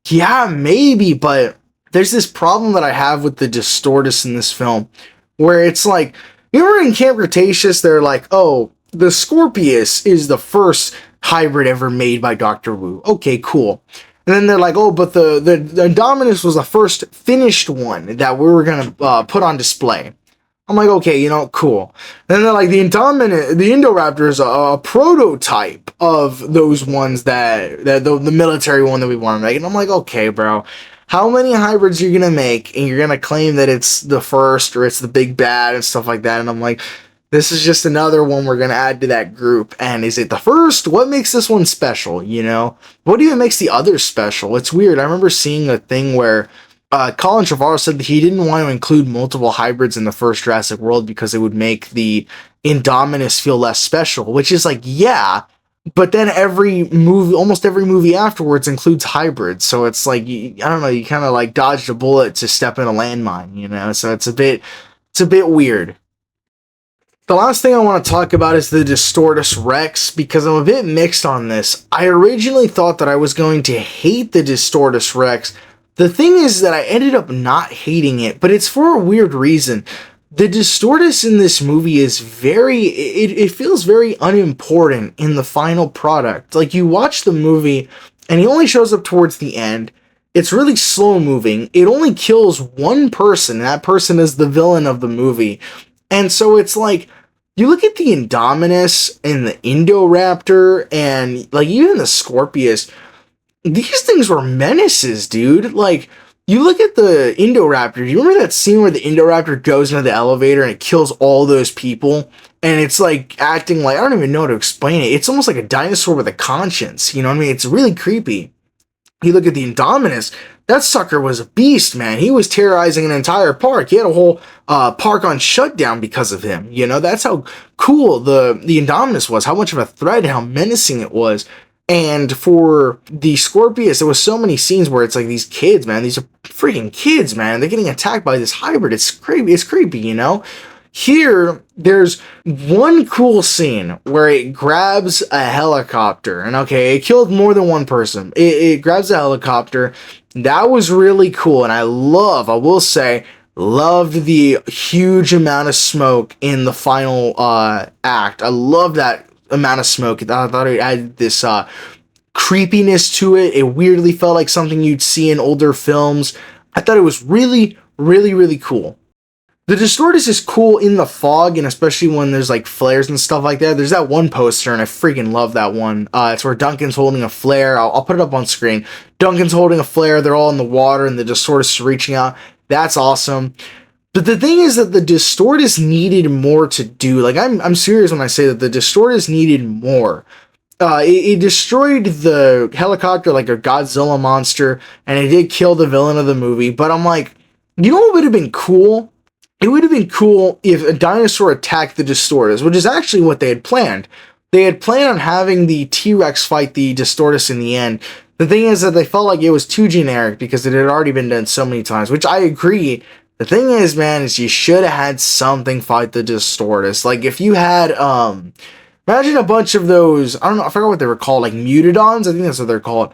Yeah, maybe, but there's this problem that I have with the Distortus in this film, where it's like, you remember in Camp Cretaceous, they're like, oh, the Scorpius is the first hybrid ever made by Dr. Wu. Okay, cool. And then they're like, oh, but the Indominus was the first finished one that we were going to put on display. I'm like, okay, cool. Then they're like, the Indoraptor is a prototype of those ones that the military one that we want to make. And I'm like, okay, bro. How many hybrids are you going to make, and you're going to claim that it's the first, or it's the big bad, and stuff like that? And I'm like, this is just another one we're going to add to that group. And is it the first? What makes this one special, What even makes the others special? It's weird. I remember seeing a thing where Colin Trevorrow said that he didn't want to include multiple hybrids in the first Jurassic World because it would make the Indominus feel less special, which is like, yeah, but then almost every movie afterwards includes hybrids, so it's like, I don't know, you kind of like dodged a bullet to step in a landmine, you know, so it's a bit weird. The last thing I want to talk about is the Distortus Rex, because I'm a bit mixed on this. I originally thought that I was going to hate the Distortus Rex. The thing is that I ended up not hating it, but it's for a weird reason. The Distortus in this movie is it feels very unimportant in the final product. Like, you watch the movie, and he only shows up towards the end. It's really slow moving. It only kills one person, and that person is the villain of the movie. And so it's like, you look at the Indominus and the Indoraptor and like even the Scorpius, these things were menaces, dude. Like, you look at the Indoraptor, do you remember that scene where the Indoraptor goes into the elevator and it kills all those people? And it's like acting like, I don't even know how to explain it. It's almost like a dinosaur with a conscience, you know what I mean? It's really creepy. You look at the Indominus, that sucker was a beast, man. He was terrorizing an entire park. He had a whole park on shutdown because of him. You know, that's how cool the Indominus was, how much of a threat, how menacing it was. And for the Scorpius, there was so many scenes where it's like these kids, man. These are freaking kids, man. They're getting attacked by this hybrid. It's creepy, you know? Here, there's one cool scene where it grabs a helicopter. And okay, it killed more than one person. It grabs a helicopter. That was really cool. And I will say, loved the huge amount of smoke in the final act. I love that amount of smoke. I thought it added this creepiness to it. It weirdly felt like something you'd see in older films. I thought it was really, really, really cool. The Distortus is cool in the fog, and especially when there's like flares and stuff like that. There's that one poster, and I freaking love that one. It's where Duncan's holding a flare. I'll put it up on screen. Duncan's holding a flare. They're all in the water, and the Distortus is reaching out. That's awesome. But the thing is that the Distortus needed more to do. Like, I'm serious when I say that the Distortus needed more. It destroyed the helicopter like a Godzilla monster, and it did kill the villain of the movie. But I'm like, you know what would have been cool? It would have been cool if a dinosaur attacked the Distortus, which is actually what they had planned. They had planned on having the T-Rex fight the Distortus in the end. The thing is that they felt like it was too generic because it had already been done so many times, which I agree. The thing is, man, is you should have had something fight the Distortus. Like, if you had, imagine a bunch of those, I don't know, I forgot what they were called, like Mutodons? I think that's what they're called.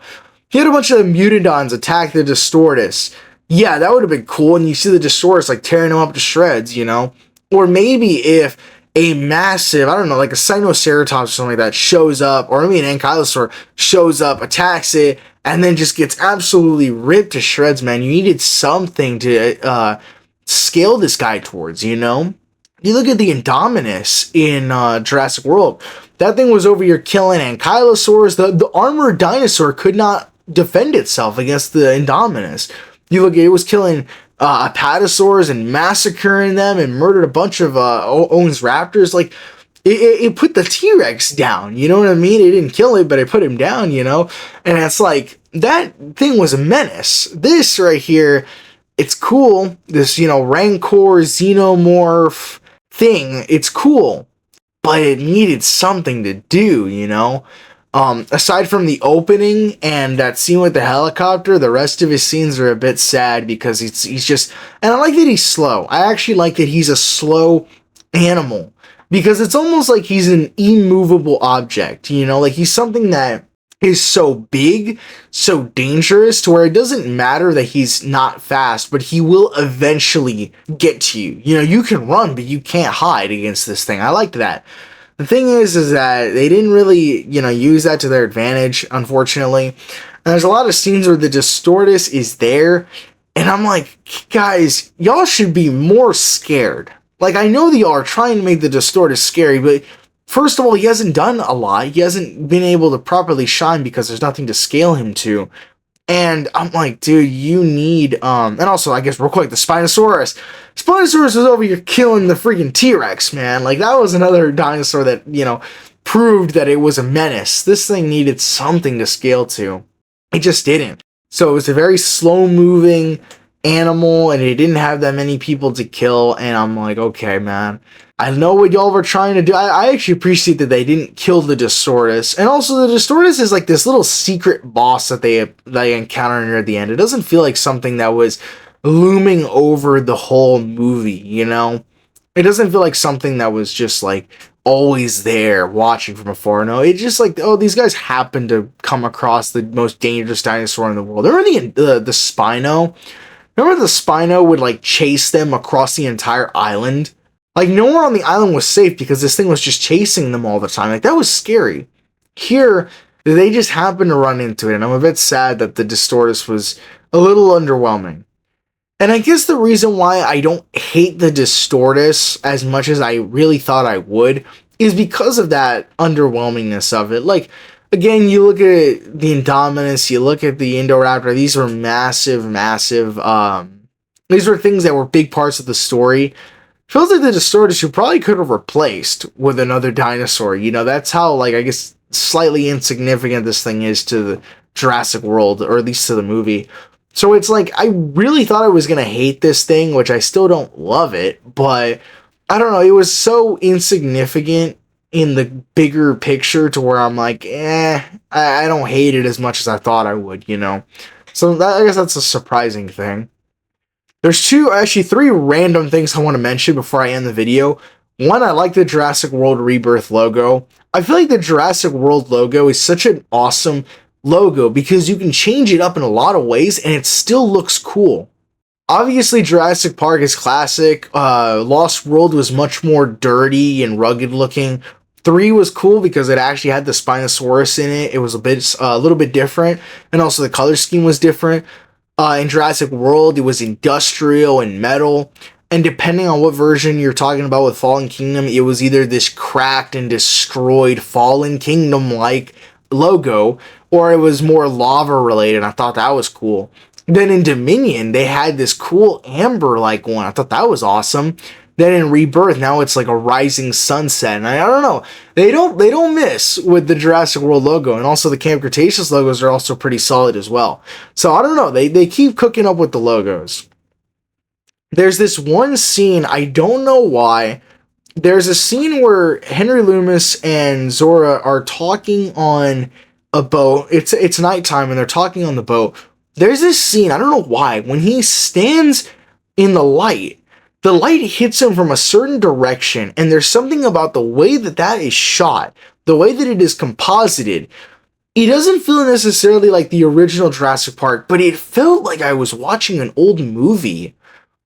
If you had a bunch of the Mutodons attack the Distortus, yeah, that would have been cool, and you see the Distortus, like, tearing them up to shreds, you know? Or maybe if a massive, I don't know, like a Sinoceratops or something like that shows up, or maybe an Ankylosaur shows up, attacks it, and then just gets absolutely ripped to shreds, man. You needed something to scale this guy towards, you know? You look at the Indominus in Jurassic World. That thing was over here killing Ankylosaurs. The armored dinosaur could not defend itself against the Indominus. You look at it, was killing apatosaurs and massacring them and murdered a bunch of Owen's raptors. Like, it put the T-Rex down, you know what I mean? It didn't kill it, but it put him down, you know? And it's like, that thing was a menace. This right here, it's cool. This, you know, Rancor Xenomorph thing, it's cool. But it needed something to do, you know? Aside from the opening and that scene with the helicopter, the rest of his scenes are a bit sad because he's just, and I like that he's slow. I actually like that he's a slow animal because it's almost like he's an immovable object, you know, like he's something that is so big, so dangerous to where it doesn't matter that he's not fast, but he will eventually get to you. You know, you can run, but you can't hide against this thing. I like that. The thing is that they didn't really, you know, use that to their advantage, unfortunately. And there's a lot of scenes where the Distortus is there, and I'm like, guys, y'all should be more scared. Like, I know that y'all are trying to make the Distortus scary, but first of all, he hasn't done a lot. He hasn't been able to properly shine because there's nothing to scale him to. And I'm like, dude, you need, and also, I guess, real quick, the Spinosaurus. Spinosaurus was over here killing the freaking T-Rex, man. Like, that was another dinosaur that, you know, proved that it was a menace. This thing needed something to scale to. It just didn't. So it was a very slow-moving, animal, and it didn't have that many people to kill. And I'm like, okay, man, I know what y'all were trying to do. I actually appreciate that they didn't kill the Distortus. And also, the Distortus is like this little secret boss that they encounter near the end. It doesn't feel like something that was looming over the whole movie, you know? It doesn't feel like something that was just like always there watching from afar. No, it's just like, oh, these guys happen to come across the most dangerous dinosaur in the world. Remember the Spino? Remember the Spino would like chase them across the entire island? Like, no one on the island was safe because this thing was just chasing them all the time. Like, that was scary. Here, they just happened to run into it, and I'm a bit sad that the Distortus was a little underwhelming. And I guess the reason why I don't hate the Distortus as much as I really thought I would is because of that underwhelmingness of it. Like, again, you look at the Indominus, you look at the Indoraptor, these were massive, these were things that were big parts of the story. Feels like the Distortus you probably could have replaced with another dinosaur. You know, that's how, like, I guess, slightly insignificant this thing is to the Jurassic World, or at least to the movie. So it's like, I really thought I was going to hate this thing, which I still don't love it, but I don't know, it was so insignificant in the bigger picture to where I'm like, I don't hate it as much as I thought I would, you know? So I guess that's a surprising thing. There's three random things I want to mention before I end the video. One, I like the Jurassic World Rebirth logo. I feel like the Jurassic World logo is such an awesome logo because you can change it up in a lot of ways and it still looks cool. Obviously, Jurassic Park is classic. Lost World was much more dirty and rugged looking. 3 was cool because it actually had the Spinosaurus in it. It was a little bit different, and also the color scheme was different. In Jurassic World, it was industrial and metal, and depending on what version you're talking about with Fallen Kingdom, it was either this cracked and destroyed Fallen Kingdom-like logo, or it was more lava related. I thought that was cool. Then in Dominion, they had this cool amber-like one. I thought that was awesome. Then in Rebirth, now it's like a rising sunset, and I don't know. They don't miss with the Jurassic World logo, and also the Camp Cretaceous logos are also pretty solid as well. So I don't know. They keep cooking up with the logos. There's this one scene, I don't know why. There's a scene where Henry Loomis and Zora are talking on a boat. It's nighttime, and they're talking on the boat. There's this scene, I don't know why, when he stands in the light hits him from a certain direction, and there's something about the way that is shot, the way that it is composited. It doesn't feel necessarily like the original Jurassic Park, but it felt like I was watching an old movie.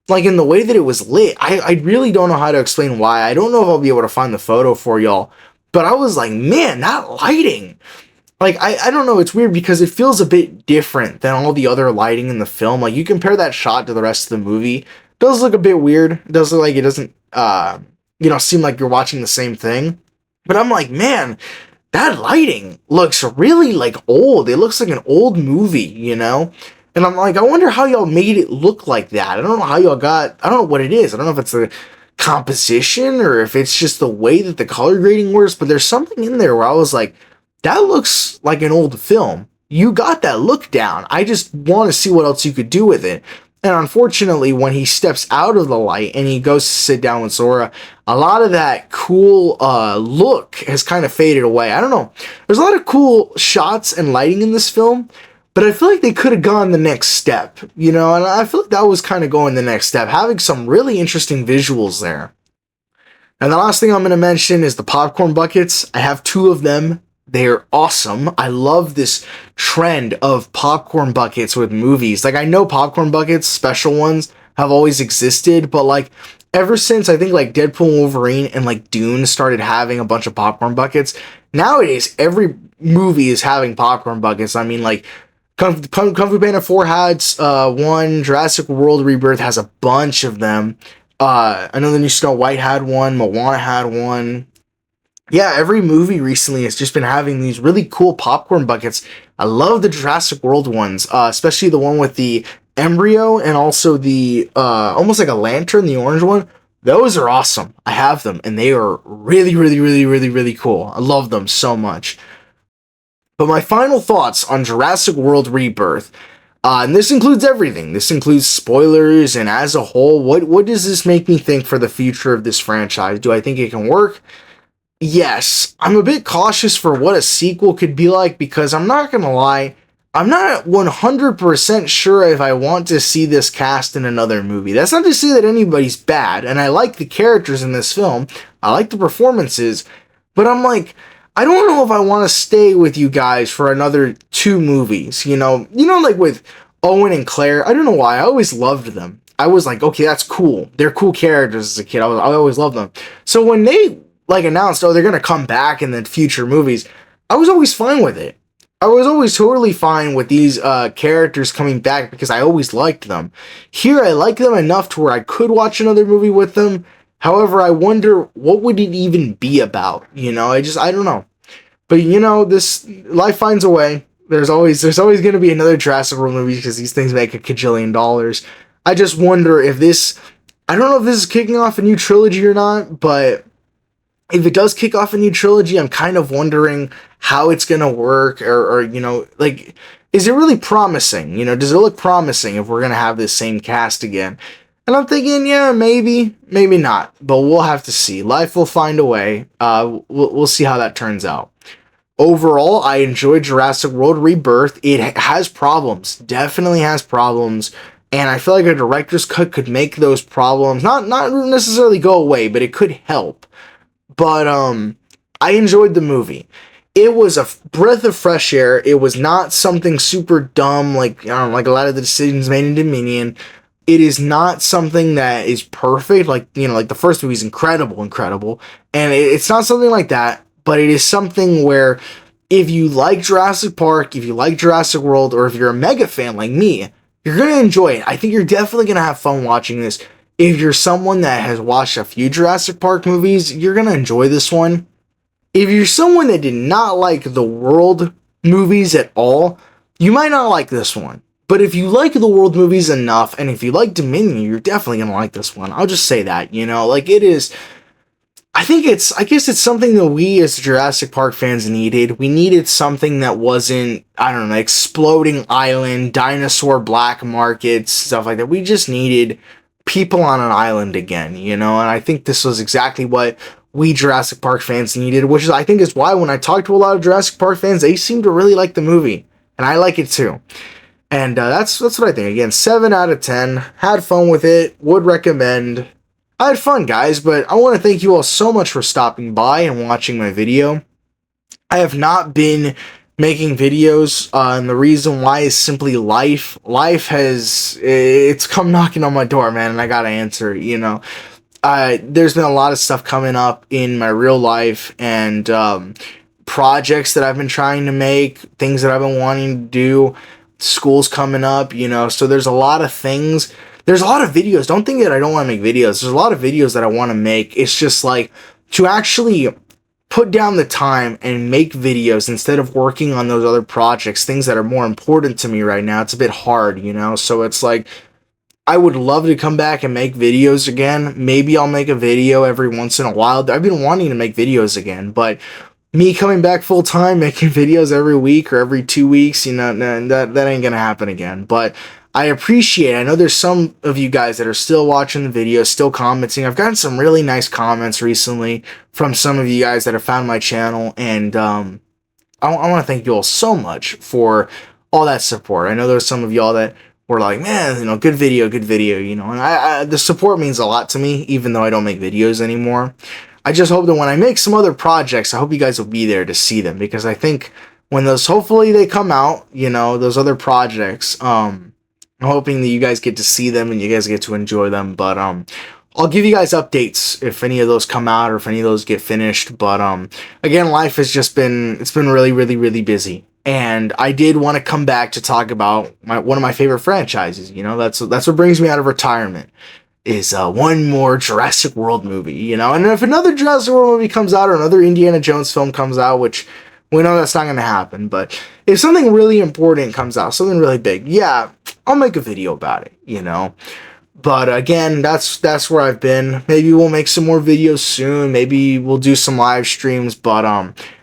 Like, in the way that it was lit. I really don't know how to explain why. I don't know if I'll be able to find the photo for y'all, but I was like, man, that lighting. Like, I don't know, it's weird because it feels a bit different than all the other lighting in the film. Like, you compare that shot to the rest of the movie, it does look a bit weird. It does look like it doesn't, seem like you're watching the same thing. But I'm like, man, that lighting looks really, like, old. It looks like an old movie, you know? And I'm like, I wonder how y'all made it look like that. I don't know how y'all I don't know what it is. I don't know if it's the composition or if it's just the way that the color grading works, but there's something in there where I was like, that looks like an old film. You got that look down. I just want to see what else you could do with it. And unfortunately, when he steps out of the light and he goes to sit down with Zora, a lot of that cool look has kind of faded away. I don't know. There's a lot of cool shots and lighting in this film, but I feel like they could have gone the next step, you know, and I feel like that was kind of going the next step, having some really interesting visuals there. And the last thing I'm going to mention is the popcorn buckets. I have 2 of them. They're awesome. I love this trend of popcorn buckets with movies. Like, I know popcorn buckets, special ones, have always existed, but like, ever since I think like Deadpool and Wolverine and like Dune started having a bunch of popcorn buckets, nowadays every movie is having popcorn buckets. I mean, like, Kung Fu Panda 4 had one, Jurassic World Rebirth has a bunch of them. I know the new Snow White had one, Moana had one. Yeah, every movie recently has just been having these really cool popcorn buckets. I love the Jurassic World ones, especially the one with the embryo and also the, almost like a lantern, the orange one. Those are awesome. I have them, and they are really, really, really, really, really cool. I love them so much. But my final thoughts on Jurassic World Rebirth. And this includes everything. This includes spoilers, and as a whole, what does this make me think for the future of this franchise? Do I think it can work? Yes. I'm a bit cautious for what a sequel could be like, because I'm not gonna lie, I'm not 100% sure if I want to see this cast in another movie. That's not to say that anybody's bad, and I like the characters in this film, I like the performances, but I'm like, I don't know if I want to stay with you guys for another 2 movies, like with Owen and Claire. I don't know why, I always loved them. I was like, okay, that's cool. They're cool characters as a kid. I always loved them. So when they announced, oh, they're gonna come back in the future movies, I was always fine with it. I was always totally fine with these characters coming back because I always liked them. Here, I like them enough to where I could watch another movie with them. However, I wonder, what would it even be about? I don't know. But this life finds a way. There's always going to be another Jurassic World movie because these things make $1 kajillion. I just wonder if this, I don't know if this is kicking off a new trilogy or not, but if it does kick off a new trilogy, I'm kind of wondering how it's going to work, or is it really promising? Does it look promising if we're going to have this same cast again? And I'm thinking, yeah, maybe not, but we'll have to see. Life will find a way. We'll see how that turns out. Overall, I enjoyed Jurassic World Rebirth. It has problems, definitely has problems, and I feel like a director's cut could make those problems not necessarily go away, but it could help. But I enjoyed the movie. It was a breath of fresh air. It was not something super dumb like a lot of the decisions made in Dominion. It is not something that is perfect. Like the first movie is incredible, and it's not something like that. But it is something where, if you like Jurassic Park, if you like Jurassic World, or if you're a mega fan like me, you're gonna enjoy it. I think you're definitely gonna have fun watching this. If you're someone that has watched a few Jurassic Park movies, you're going to enjoy this one. If you're someone that did not like the World movies at all, you might not like this one. But if you like the World movies enough, and if you like Dominion, you're definitely going to like this one. I'll just say that, it is, I guess it's something that we as Jurassic Park fans needed. We needed something that wasn't, exploding island, dinosaur black markets, stuff like that. We just needed people on an island again, and I think this was exactly what we Jurassic Park fans needed, which I think is why when I talk to a lot of Jurassic Park fans, they seem to really like the movie, and I like it too. And that's what I think. Again, 7 out of 10. Had fun with it. Would recommend. I had fun, guys, but I want to thank you all so much for stopping by and watching my video. I have not been making videos, and the reason why is simply life. It's come knocking on my door, man, and I gotta answer, there's been a lot of stuff coming up in my real life, and projects that I've been trying to make, things that I've been wanting to do, school's coming up, so there's a lot of things. There's a lot of videos. Don't think that I don't want to make videos. There's a lot of videos that I want to make. It's just like, to actually put down the time and make videos instead of working on those other projects, things that are more important to me right now, it's a bit hard, so it's like, I would love to come back and make videos again. Maybe I'll make a video every once in a while. I've been wanting to make videos again, but me coming back full time, making videos every week or every 2 weeks, that ain't gonna happen again. But I appreciate it. I know there's some of you guys that are still watching the video, still commenting. I've gotten some really nice comments recently from some of you guys that have found my channel, and I want to thank you all so much for all that support. I know there's some of y'all that were like, man, good video, and the support means a lot to me, even though I don't make videos anymore. I just hope that when I make some other projects, I hope you guys will be there to see them, because I think when hopefully they come out, those other projects, I'm hoping that you guys get to see them and you guys get to enjoy them. But I'll give you guys updates if any of those come out or if any of those get finished. But again, life has just been, it's been really, really, really busy. And I did want to come back to talk about one of my favorite franchises. That's what brings me out of retirement, is one more Jurassic World movie, And if another Jurassic World movie comes out, or another Indiana Jones film comes out, which we know that's not going to happen, but if something really important comes out, something really big, yeah, I'll make a video about it, But again, that's where I've been. Maybe we'll make some more videos soon. Maybe we'll do some live streams, but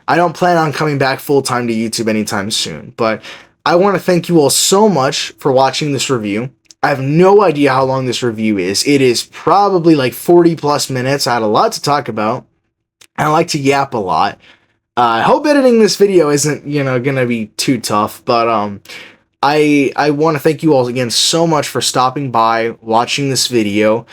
I don't plan on coming back full time to YouTube anytime soon. But I want to thank you all so much for watching this review. I have no idea how long this review is. It is probably like 40 plus minutes. I had a lot to talk about, and I like to yap a lot. I hope editing this video isn't, gonna be too tough, but I want to thank you all again so much for stopping by, watching this video.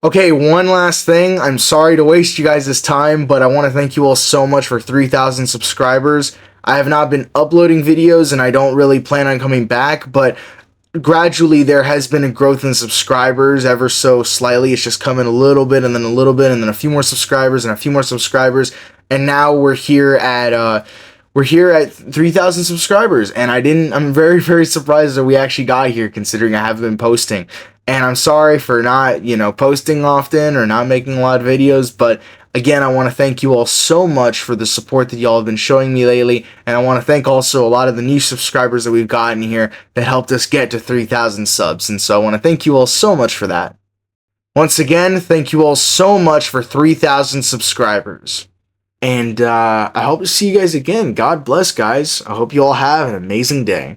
Okay, one last thing. I'm sorry to waste you guys' time, but I want to thank you all so much for 3,000 subscribers. I have not been uploading videos, and I don't really plan on coming back, but gradually there has been a growth in subscribers ever so slightly. It's just coming a little bit, and then a little bit, and then a few more subscribers, and a few more subscribers, and now we're here at 3,000 subscribers, and I'm very, very surprised that we actually got here, considering I haven't been posting. And I'm sorry for not, posting often or not making a lot of videos, but again, I want to thank you all so much for the support that y'all have been showing me lately, and I want to thank also a lot of the new subscribers that we've gotten here that helped us get to 3,000 subs, and so I want to thank you all so much for that. Once again, thank you all so much for 3,000 subscribers. And I hope to see you guys again. God bless, guys. I hope you all have an amazing day.